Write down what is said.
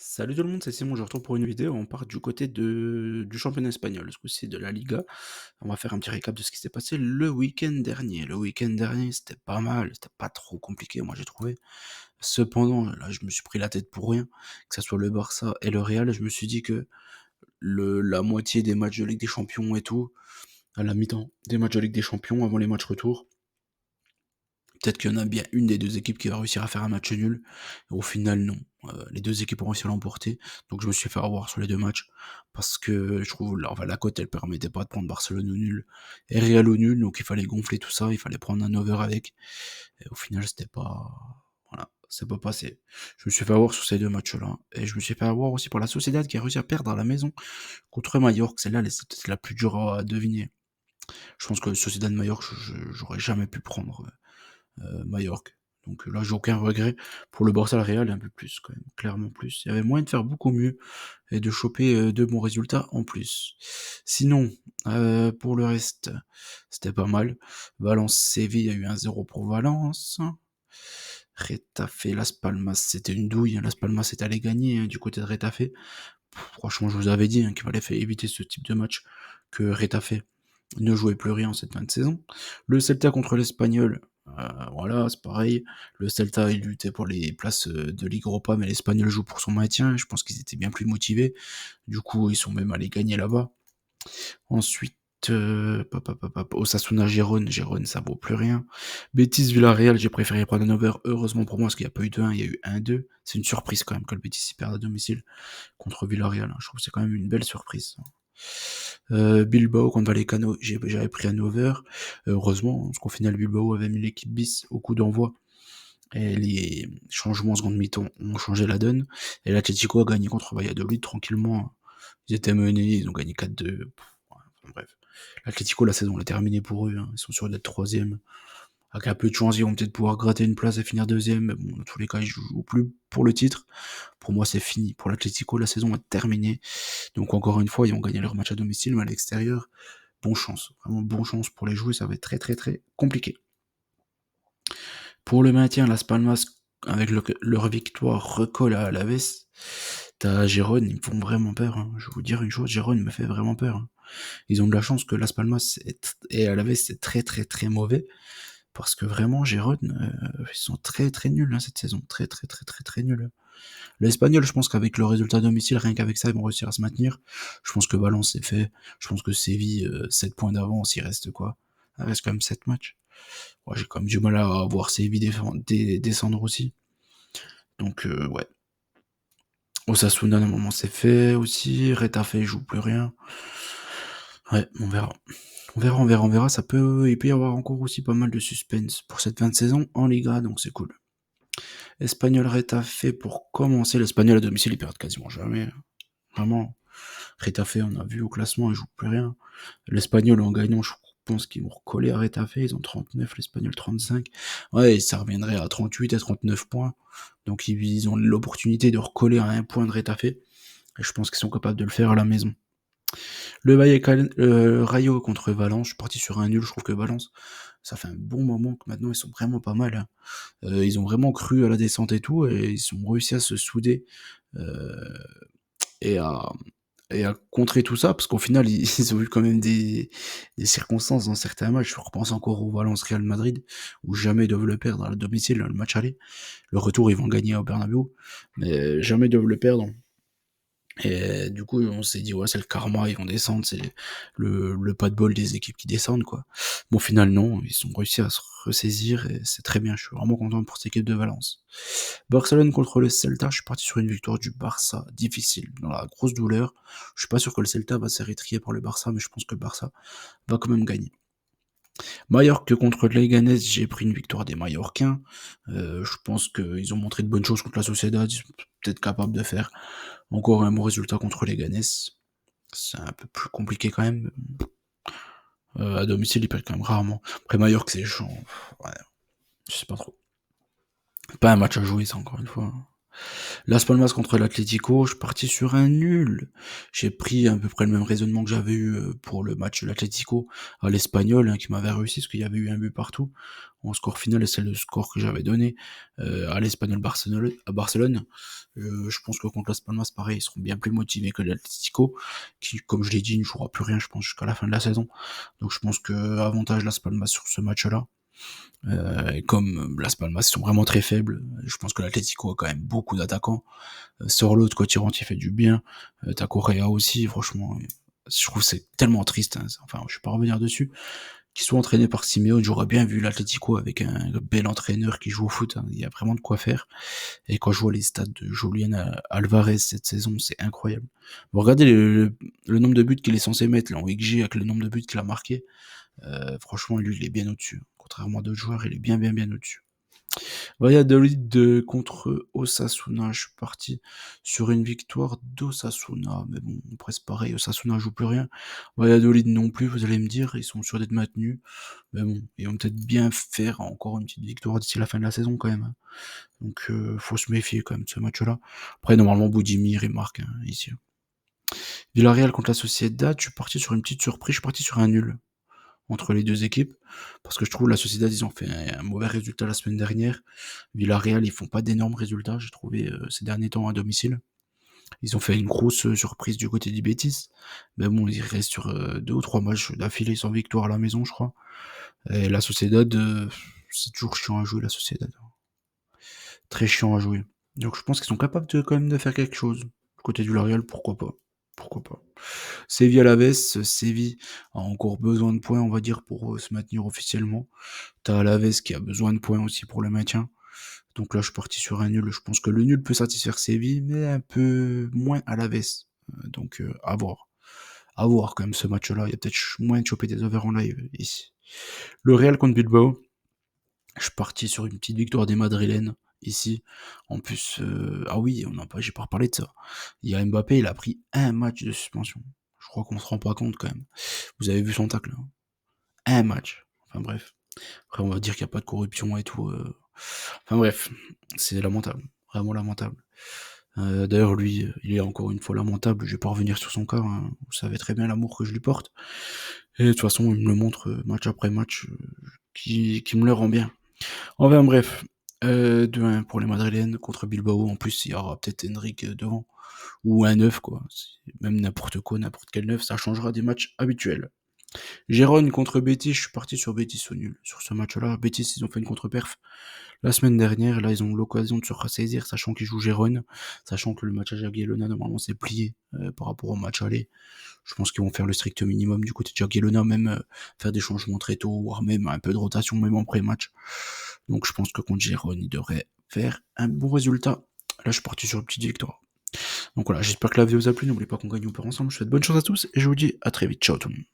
Salut tout le monde, c'est Simon, je retrouve pour une vidéo. On part du côté du championnat espagnol, ce coup-ci de la Liga. On va faire un petit récap de ce qui s'est passé le week-end dernier. Le week-end dernier, c'était pas mal, c'était pas trop compliqué, moi j'ai trouvé. Cependant, là, je me suis pris la tête pour rien, que ce soit le Barça et le Real. Je me suis dit que la moitié des matchs de Ligue des Champions et tout, à la mi-temps des matchs de Ligue des Champions, avant les matchs retour, peut-être qu'il y en a bien une des 2 équipes qui va réussir à faire un match nul. Et au final, non. Les 2 équipes ont réussi à l'emporter. Donc je me suis fait avoir sur les 2 matchs parce que je trouve la cote, elle permettait pas de prendre Barcelone au nul et Real au nul, donc il fallait gonfler tout ça, il fallait prendre un over avec. Et au final, c'était pas voilà, c'est pas passé. Je me suis fait avoir sur ces 2 matchs-là et je me suis fait avoir aussi par la Sociedad qui a réussi à perdre à la maison contre Mallorca. Celle-là, c'est peut-être la plus dure à deviner. Je pense que Sociedad Mallorca, j'aurais jamais pu prendre, Majorque. Donc là, j'ai aucun regret. Pour le Barça, le Real, un peu plus quand même, clairement plus. Il y avait moyen de faire beaucoup mieux et de choper, de bons résultats en plus. Sinon, pour le reste, c'était pas mal. Valence-Séville, il y a eu 1-0 pour Valence. Retafe, Las Palmas, c'était une douille, hein. Las Palmas est allé gagner, hein, du côté de Retafe. Franchement, je vous avais dit, hein, qu'il fallait éviter ce type de match, que Retafe ne jouait plus rien en cette fin de saison. Le Celta contre l'Espagnol, voilà, c'est pareil. Le Celta, il luttait pour les places, de Ligue Europa, mais l'Espagnol joue pour son maintien. Je pense qu'ils étaient bien plus motivés. Du coup, ils sont même allés gagner là-bas. Ensuite, Osasuna Gérone, Gérone ça vaut plus rien. Betis Villarreal, j'ai préféré prendre un over, heureusement pour moi, parce qu'il n'y a pas eu de 1, il y a eu 1-2. C'est une surprise quand même que le Betis y perde à domicile contre Villarreal, hein. Je trouve que c'est quand même une belle surprise. Bilbao contre Vallecano, j'avais pris un over. Heureusement, parce qu'au final Bilbao avait mis l'équipe bis au coup d'envoi. Et les changements en seconde mi-temps ont changé la donne. Et l'Atlético a gagné contre Valladolid tranquillement. Ils étaient menés, ils ont gagné 4-2. Ouais, enfin, bref. L'Atlético, la saison elle est terminée pour eux, hein. Ils sont sûrs d'être troisième. Avec un peu de chance, ils vont peut-être pouvoir gratter une place et finir deuxième. Mais bon, dans tous les cas, ils jouent plus pour le titre. Pour moi, c'est fini. Pour l'Atlético, la saison est terminée. Donc encore une fois, ils ont gagné leur match à domicile, mais à l'extérieur, bon chance. Vraiment bon chance pour les jouer, ça va être très très très compliqué. Pour le maintien, Las Palmas, avec leur victoire, recolle à Alaves. T'as Gérone, ils me font vraiment peur, hein. Je vais vous dire une chose, Gérone me fait vraiment peur, hein. Ils ont de la chance que Las Palmas et Alaves c'est très très très mauvais. Parce que vraiment, Gérone, ils sont très très nuls, hein, cette saison. Très très très très très nuls. L'Espagnol, je pense qu'avec le résultat à domicile, rien qu'avec ça, ils vont réussir à se maintenir. Je pense que Valence c'est fait. Je pense que Séville, 7 points d'avance, il reste quoi? Il reste quand même 7 matchs. Ouais, j'ai quand même du mal à voir Séville descendre aussi. Donc, ouais. Osasuna, normalement, c'est fait aussi. Retafe, il joue plus rien. Ouais, on verra. On verra. Il peut y avoir encore aussi pas mal de suspense pour cette fin de saison en Liga, donc c'est cool. Espagnol Retafe pour commencer. L'Espagnol à domicile, ils perdent quasiment jamais, hein. Vraiment. Retafe, on a vu au classement, ils jouent plus rien. L'Espagnol, en gagnant, je pense qu'ils vont recoller à Retafe. Ils ont 39, l'Espagnol 35. Ouais, ça reviendrait à 38 à 39 points. Donc ils ont l'opportunité de recoller à un point de Retafe. Et je pense qu'ils sont capables de le faire à la maison. Le Rayo contre Valence, je suis parti sur un nul. Je trouve que Valence, ça fait un bon moment que maintenant ils sont vraiment pas mal, hein. Ils ont vraiment cru à la descente et tout, et ils ont réussi à se souder. Euh, et à contrer tout ça, parce qu'au final, ils ont eu quand même des circonstances dans certains matchs. Je repense encore au Valence Real Madrid, où jamais ils doivent le perdre à la domicile, le match aller. Le retour, ils vont gagner au Bernabeu, mais jamais ils doivent le perdre. Et du coup, on s'est dit, ouais, c'est le karma, ils vont descendre, c'est le pas de bol des équipes qui descendent, quoi. Bon, au final, non, ils ont réussi à se ressaisir, et c'est très bien, je suis vraiment content pour cette équipe de Valence. Barcelone contre le Celta, je suis parti sur une victoire du Barça, difficile, dans la grosse douleur. Je suis pas sûr que le Celta va s'érétrier par le Barça, mais je pense que le Barça va quand même gagner. Mallorca contre Leganés, j'ai pris une victoire des Mallorquins. Je pense qu'ils ont montré de bonnes choses contre la Sociedad, ils sont peut-être capables de faire encore un bon résultat contre Leganés. C'est un peu plus compliqué quand même. À domicile, ils perdent quand même rarement. Après Mallorca, c'est chiant. Ouais, je sais pas trop. Pas un match à jouer, ça, encore une fois. Las Palmas contre l'Atlético, je suis parti sur un nul. J'ai pris à peu près le même raisonnement que j'avais eu, pour le match de l'Atlético à l'Espagnol, hein, qui m'avait réussi parce qu'il y avait eu un but partout en score final et c'est le score que j'avais donné, à l'Espagnol à Barcelone. Je pense que contre Las Palmas, pareil, ils seront bien plus motivés que l'Atlético qui, comme je l'ai dit, ne jouera plus rien, je pense, jusqu'à la fin de la saison. Donc je pense que avantage Las Palmas sur ce match-là. Et comme Las Palmas, ils sont vraiment très faibles, je pense que l'Atlético a quand même beaucoup d'attaquants. Sur l'autre, Cotirant, il fait du bien. T'as Correa aussi, franchement. Je trouve que c'est tellement triste, hein. Enfin, je vais pas revenir dessus. Qu'ils soient entraînés par Simeone, j'aurais bien vu l'Atlético avec un bel entraîneur qui joue au foot, hein. Il y a vraiment de quoi faire. Et quand je vois les stats de Julian Alvarez cette saison, c'est incroyable. Vous regardez le nombre de buts qu'il est censé mettre là, en XG avec le nombre de buts qu'il a marqué. Franchement, lui, il est bien au-dessus. Contrairement à d'autres joueurs, il est bien, bien, bien au-dessus. Valladolid contre Osasuna, je suis parti sur une victoire d'Osasuna, mais bon, presque pareil, Osasuna joue plus rien. Valladolid non plus, vous allez me dire, ils sont sûrs d'être maintenus, mais bon, ils vont peut-être bien faire encore une petite victoire d'ici la fin de la saison quand même, hein. Donc faut se méfier quand même de ce match-là. Après, normalement, Boudimir, il marque, hein, ici. Villarreal contre la Sociedad, je suis parti sur une petite surprise, je suis parti sur un nul entre les deux équipes, parce que je trouve la Sociedad, ils ont fait un mauvais résultat la semaine dernière. Villarreal, ils font pas d'énormes résultats, j'ai trouvé, ces derniers temps à domicile. Ils ont fait une grosse surprise du côté du Betis, mais bon, ils restent sur 2 ou 3 matchs d'affilée sans victoire à la maison, je crois. Et la Sociedad, c'est toujours chiant à jouer, la Sociedad. Très chiant à jouer. Donc je pense qu'ils sont capables de quand même de faire quelque chose. Du côté du Villarreal, pourquoi pas. Pourquoi pas. Séville à la baisse, Séville a encore besoin de points, on va dire, pour se maintenir officiellement. T'as Alaves qui a besoin de points aussi pour le maintien. Donc là, je suis parti sur un nul. Je pense que le nul peut satisfaire Séville, mais un peu moins Alaves. Donc à voir. À voir quand même ce match-là. Il y a peut-être moins de choper des over en live ici. Le Real contre Bilbao. Je suis parti sur une petite victoire des Madrilènes ici. En plus, ah oui, j'ai pas reparlé de ça. Il y a Mbappé, il a pris un match de suspension. Je crois qu'on se rend pas compte quand même. Vous avez vu son tacle, hein. Un match. Enfin bref. Après, on va dire qu'il n'y a pas de corruption et tout. Enfin bref, c'est lamentable. Vraiment lamentable. D'ailleurs, lui, il est encore une fois lamentable. Je vais pas revenir sur son cas, hein. Vous savez très bien l'amour que je lui porte. Et de toute façon, il me le montre match après match, qui me le rend bien. Enfin bref, 2-1 pour les Madrilènes contre Bilbao. En plus, il y aura peut-être Henrik devant. Ou un 9, quoi. Même n'importe quoi, n'importe quel 9, ça changera des matchs habituels. Gérone contre Betis, je suis parti sur Betis au nul. Sur ce match-là, Betis, ils ont fait une contre-perf la semaine dernière. Là, ils ont l'occasion de se ressaisir, sachant qu'ils jouent Gérone, sachant que le match à Jagiellona, normalement, c'est plié par rapport au match aller. Je pense qu'ils vont faire le strict minimum du côté de Jagiellona, même faire des changements très tôt, voire même un peu de rotation, même en pré-match. Donc je pense que contre Gérone, ils devraient faire un bon résultat. Là, je suis parti sur une petite victoire. Donc voilà, j'espère que la vidéo vous a plu. N'oubliez pas qu'on gagne, on perd ensemble. Je vous souhaite bonne chance à tous et je vous dis à très vite. Ciao tout le monde.